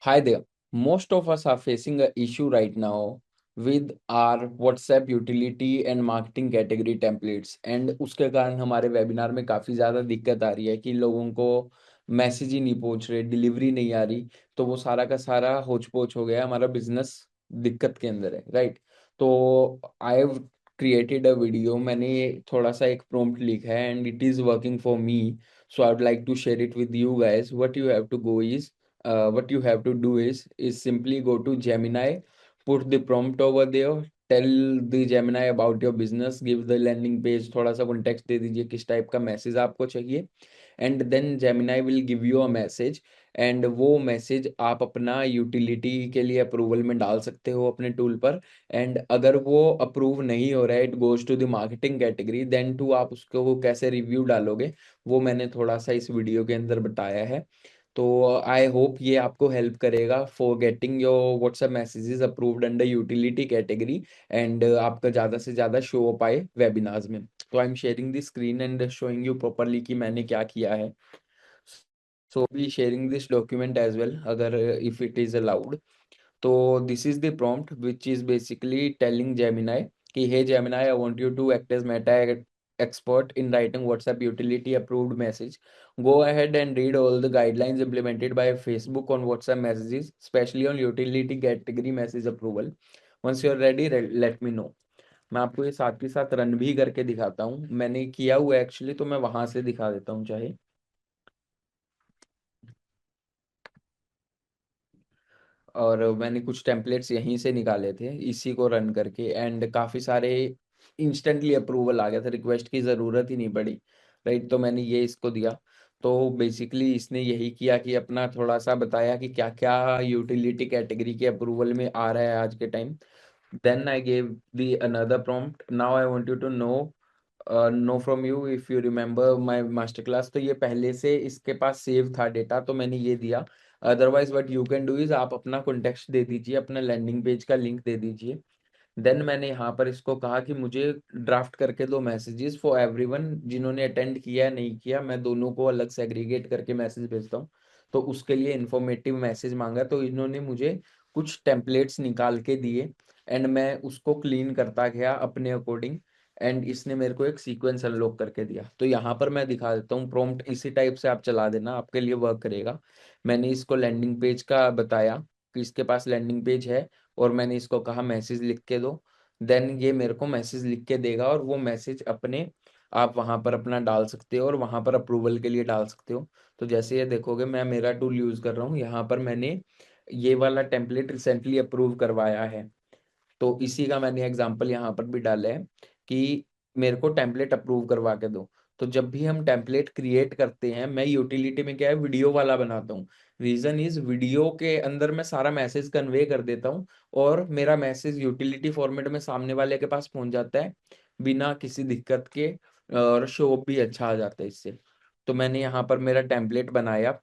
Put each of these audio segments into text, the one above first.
Hi there. Most of us are facing a issue right now with our WhatsApp utility and marketing category templates and उसके कारण हमारे webinar में काफ़ी ज़्यादा दिक्कत आ रही है कि लोगों को मैसेज ही नहीं पहुंच रहे, डिलीवरी नहीं आ रही। तो वो सारा का सारा होच पोच हो गया, हमारा बिजनेस दिक्कत के अंदर है, राइट। तो I have created a video, मैंने थोड़ा सा एक प्रॉम्प्ट लिखा है and it is working for me. So I would like to share it with you guys. What you have to go is what you have to do is simply go to Gemini, put the prompt over there, tell the Gemini about your business, give the landing page, थोड़ा सा context दे दीजिए किस type का message आपको चाहिए, and then Gemini will give you a message। And वो message आप अपना यूटिलिटी के लिए अप्रूवल में डाल सकते हो अपने टूल पर। एंड अगर वो अप्रूव नहीं हो रहा है, it goes to the marketing category, then टू आप उसको वो कैसे रिव्यू डालोगे वो मैंने थोड़ा सा इस वीडियो के अंदर बताया है। तो आई होप ये आपको हेल्प करेगा for getting your WhatsApp messages approved under utility category, and आपका ज़्यादा से ज़्यादा शो हो पाए वेबिनार्स में। तो I am sharing the screen and showing you properly कि मैंने क्या किया है। So be sharing this document as well अगर इफ इट इज़ अलाउड। तो this is the prompt which is basically telling Gemini कि hey Gemini, I want you to act as meta expert in writing WhatsApp utility approved message. Go ahead and read all the guidelines implemented by Facebook on WhatsApp messages, especially on utility category message approval. Once you're ready, let me know. मैं आपको ये साथ के साथ run भी करके दिखाता हूँ, मैंने किया हुआ एक्चुअली, तो मैं वहां से दिखा देता हूँ चाहे। और मैंने कुछ टेम्पलेट्स यहीं से निकाले थे इसी को रन करके, एंड काफ़ी सारे इंस्टेंटली अप्रूवल आ गया था, रिक्वेस्ट की ज़रूरत ही नहीं पड़ी, राइट। तो मैंने ये इसको दिया। तो बेसिकली इसने यही किया कि अपना थोड़ा सा बताया कि क्या क्या यूटिलिटी कैटेगरी के अप्रूवल में आ रहा है आज के time. Then I gave the another prompt, now I want you to know from you if you remember my master class. तो ये पहले से इसके पास सेव था डेटा, तो मैंने ये दिया। Otherwise what you can do is आप अपना कॉन्टेक्स्ट दे दीजिए, अपना लैंडिंग पेज का लिंक दे दीजिए। देन मैंने यहाँ पर इसको कहा कि मुझे ड्राफ्ट करके दो मैसेजेस फॉर एवरीवन, जिन्होंने अटेंड किया है नहीं किया, मैं दोनों को अलग सेग्रीगेट करके मैसेज भेजता हूँ। तो उसके लिए इन्फॉर्मेटिव मैसेज मांगा, तो इन्होंने मुझे कुछ टेम्पलेट्स निकाल के दिए एंड मैं उसको क्लीन करता गया अपने अकॉर्डिंग, एंड इसने मेरे को एक सीक्वेंस अनलॉक करके दिया। तो यहाँ पर मैं दिखा देता हूँ प्रॉम्प्ट, इसी टाइप से आप चला देना, आपके लिए वर्क करेगा। मैंने इसको लैंडिंग पेज का बताया कि इसके पास लैंडिंग पेज है, और मैंने इसको कहा मैसेज लिख के दो। देन ये मेरे को मैसेज लिख के देगा, और वो मैसेज अपने आप वहां पर अपना डाल सकते हो और वहां पर अप्रूवल के लिए डाल सकते हो। तो जैसे ये देखोगे, मैं मेरा टूल यूज कर रहा हूँ, यहाँ पर मैंने ये वाला टेम्पलेट रिसेंटली अप्रूव करवाया है। तो इसी का मैंने एग्जांपल यहाँ पर भी डाला है कि मेरे को टेम्पलेट अप्रूव करवा के दो। तो जब भी हम टेम्पलेट क्रिएट करते हैं, मैं यूटिलिटी में क्या है वीडियो वाला बनाता हूँ। रीजन इज वीडियो के अंदर मैं सारा मैसेज कन्वे कर देता हूँ, और मेरा मैसेज यूटिलिटी फॉर्मेट में सामने वाले के पास पहुंच जाता है बिना किसी दिक्कत के, और शो भी अच्छा आ जाता है इससे। तो मैंने यहाँ पर मेरा टेम्पलेट बनाया।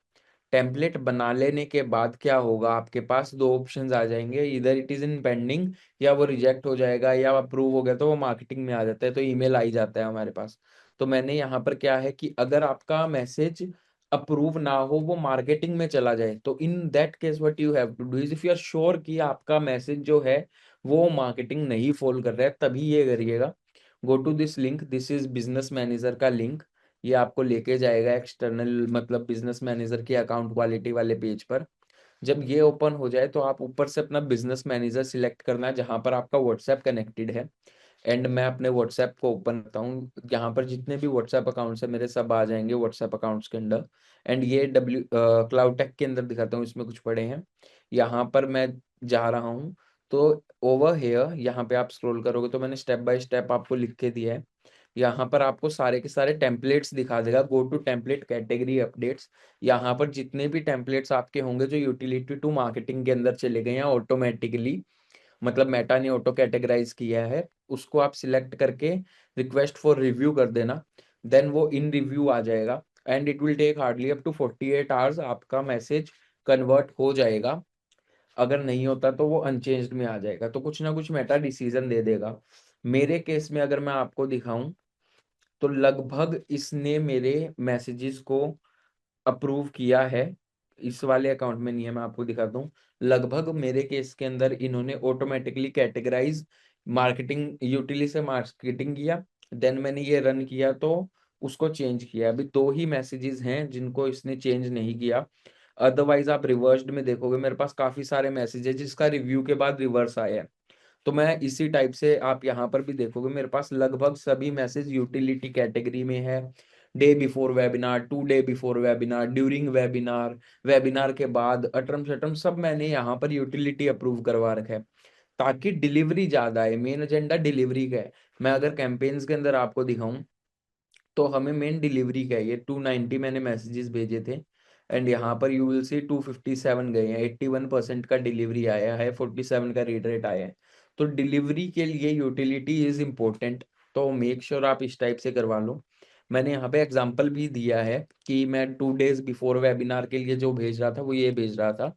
टेम्पलेट बना लेने के बाद क्या होगा, आपके पास दो ऑप्शंस आ जाएंगे, इधर इट इज इन पेंडिंग, या वो रिजेक्ट हो जाएगा, या अप्रूव हो गया तो वो मार्केटिंग में आ जाता है, तो ईमेल आ ही जाता है हमारे पास। तो मैंने यहाँ पर क्या है कि अगर आपका मैसेज अप्रूव ना हो, वो मार्केटिंग में चला जाए, तो in that case what you have to do is, if you are sure कि आपका मैसेज जो है वो मार्केटिंग नहीं फॉल कर रहा है, तभी ये करिएगा। Go to this link, this is business manager का लिंक। ये आपको लेके जाएगा एक्सटर्नल मतलब बिजनेस मैनेजर के अकाउंट क्वालिटी वाले पेज पर। जब ये ओपन हो जाए तो आप ऊपर से अपना बिजनेस मैनेजर सिलेक्ट करना है जहां पर आपका व्हाट्सएप कनेक्टेड है। एंड मैं अपने व्हाट्सएप को ओपन करता हूँ, यहाँ पर जितने भी व्हाट्सएप अकाउंट्स है मेरे सब आ जाएंगे व्हाट्सएप अकाउंट्स के अंदर। एंड ये क्लाउड टेक के अंदर दिखाता हूँ, इसमें कुछ पड़े हैं। यहाँ पर मैं जा रहा हूँ। तो ओवर हेयर यहाँ पे आप स्क्रॉल करोगे तो मैंने स्टेप बाय स्टेप आपको लिख के दिया है। यहाँ पर आपको सारे के सारे टेम्पलेट्स दिखा देगा, go to template category updates. यहाँ पर जितने भी टेम्पलेट्स आपके होंगे जो यूटिलिटी टू मार्केटिंग के अंदर चले गए हैं ऑटोमेटिकली, मतलब मेटा ने ऑटो कैटेगराइज किया है, उसको आप सिलेक्ट करके रिक्वेस्ट फॉर रिव्यू कर देना। देन वो इन रिव्यू आ जाएगा, and it will take hardly up to 48 hours, आपका मैसेज कन्वर्ट हो जाएगा। अगर नहीं होता तो वो अनचेंज्ड में आ जाएगा, तो कुछ ना कुछ मेटा डिसीजन दे देगा। मेरे केस में अगर मैं आपको दिखाऊं, तो लगभग इसने मेरे मैसेजेस को अप्रूव किया है। इस वाले अकाउंट में नहीं है, मैं आपको दिखाता हूँ। लगभग मेरे केस के अंदर इन्होंने ऑटोमेटिकली कैटेगराइज मार्केटिंग यूटिली से मार्केटिंग किया, देन मैंने ये रन किया तो उसको चेंज किया। अभी 2 ही मैसेजेस हैं जिनको इसने चेंज नहीं किया, अदरवाइज आप रिवर्स्ड में देखोगे मेरे पास काफी सारे मैसेज है जिसका रिव्यू के बाद रिवर्स आया है। तो मैं इसी टाइप से आप यहाँ पर भी देखोगे मेरे पास लगभग सभी मैसेज यूटिलिटी कैटेगरी में है। Day before webinar, 2 day before webinar, during webinar, webinar के बाद, अटर्म शटर्म सब मैंने यहाँ पर यूटिलिटी अप्रूव करवा रखा है ताकि डिलीवरी ज्यादा है। मेन एजेंडा डिलीवरी का है। मैं अगर कैंपेन्स के अंदर आपको दिखाऊं तो हमें मेन डिलीवरी का है। ये 290 मैंने मैसेजेस भेजे थे एंड यहाँ पर यू विल सी 257 गए हैं, 81% का डिलीवरी आया है, 47 का रीड रेट आया है। तो डिलीवरी के लिए यूटिलिटी इज इम्पोर्टेंट, तो मेक श्योर आप इस टाइप से करवा लो। मैंने यहाँ पे एग्जांपल भी दिया है कि मैं 2 डेज बिफोर वेबिनार के लिए जो भेज रहा था वो ये भेज रहा था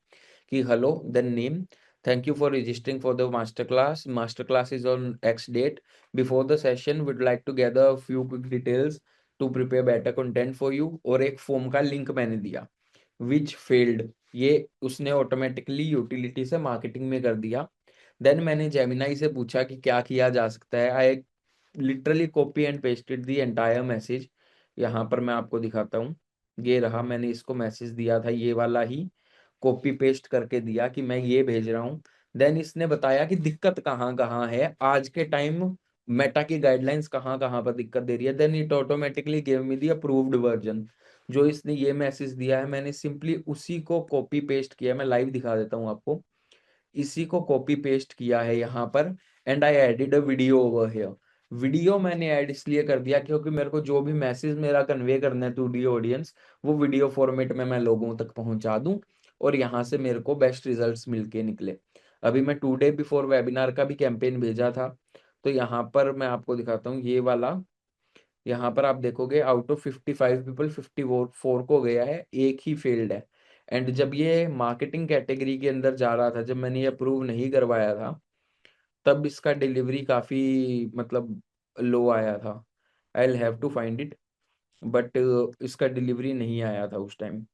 कि hello then name, thank you for registering for the master class is on X date, before the session would like to gather few quick details to prepare better content for you, और एक form का link मैंने दिया which failed. ये उसने automatically utility से marketing में कर दिया। देन मैंने जेमिनाई से पूछा कि क्या किया जा सकता है। I literally copy and pasted the entire message. यहाँ पर मैं आपको दिखाता हूँ, ये रहा, मैंने इसको मैसेज दिया था ये वाला ही, कॉपी पेस्ट करके दिया कि मैं ये भेज रहा हूँ। देन इसने बताया कि दिक्कत कहाँ कहाँ है आज के टाइम, मेटा की गाइडलाइंस कहाँ कहाँ पर दिक्कत दे रही है। Then it automatically give me the approved version. जो इसने ये मैसेज दिया है मैंने सिंपली उसी को कॉपी पेस्ट किया, मैं लाइव दिखा देता हूँ आपको। इसी को कॉपी पेस्ट किया है यहाँ पर and I added a video over here. Video मैंने ऐड इसलिए कर दिया क्योंकि मेरे को जो भी मैसेज मेरा कन्वे करना है टू दी ऑडियंस वो वीडियो फॉर्मेट में मैं लोगों तक पहुंचा दूं और यहाँ से मेरे को बेस्ट रिजल्ट्स मिलके निकले। अभी मैं 2 डे बिफोर वेबिनार का भी कैंपेन भेजा था, तो यहाँ पर मैं आपको दिखाता हूँ ये वाला। यहाँ पर आप देखोगे आउट ऑफ 55 पीपल 54 को गया है, एक ही फेल्ड है। एंड जब ये मार्केटिंग कैटेगरी के अंदर जा रहा था, जब मैंने ये अप्रूव नहीं करवाया था, तब इसका डिलीवरी काफी मतलब लो आया था। I will have to find it, but इसका डिलीवरी नहीं आया था उस टाइम।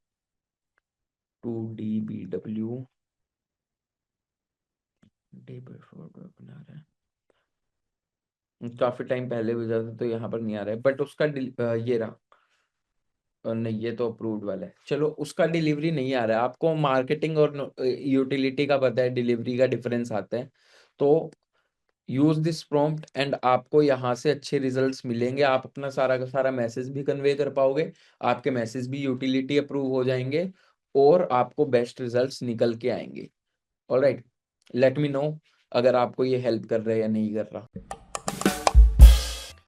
2DBW डे बिफोर बना रहा है, काफी टाइम पहले भेजा था तो यहाँ पर नहीं आ रहा है, बट उसका ये रहा। नहीं ये तो अप्रूव्ड वाला है, चलो उसका डिलीवरी नहीं आ रहा है। आपको मार्केटिंग और यूटिलिटी का पता है, डिलीवरी का डिफरेंस आता है। तो यूज दिस प्रॉम्प्ट एंड आपको यहाँ से अच्छे रिजल्ट्स मिलेंगे। आप अपना सारा का सारा मैसेज भी कन्वे कर पाओगे, आपके मैसेज भी यूटिलिटी अप्रूव हो जाएंगे और आपको बेस्ट रिजल्ट्स निकल के आएंगे। ऑलराइट, लेट मी नो अगर आपको ये हेल्प कर रहा है या नहीं कर रहा।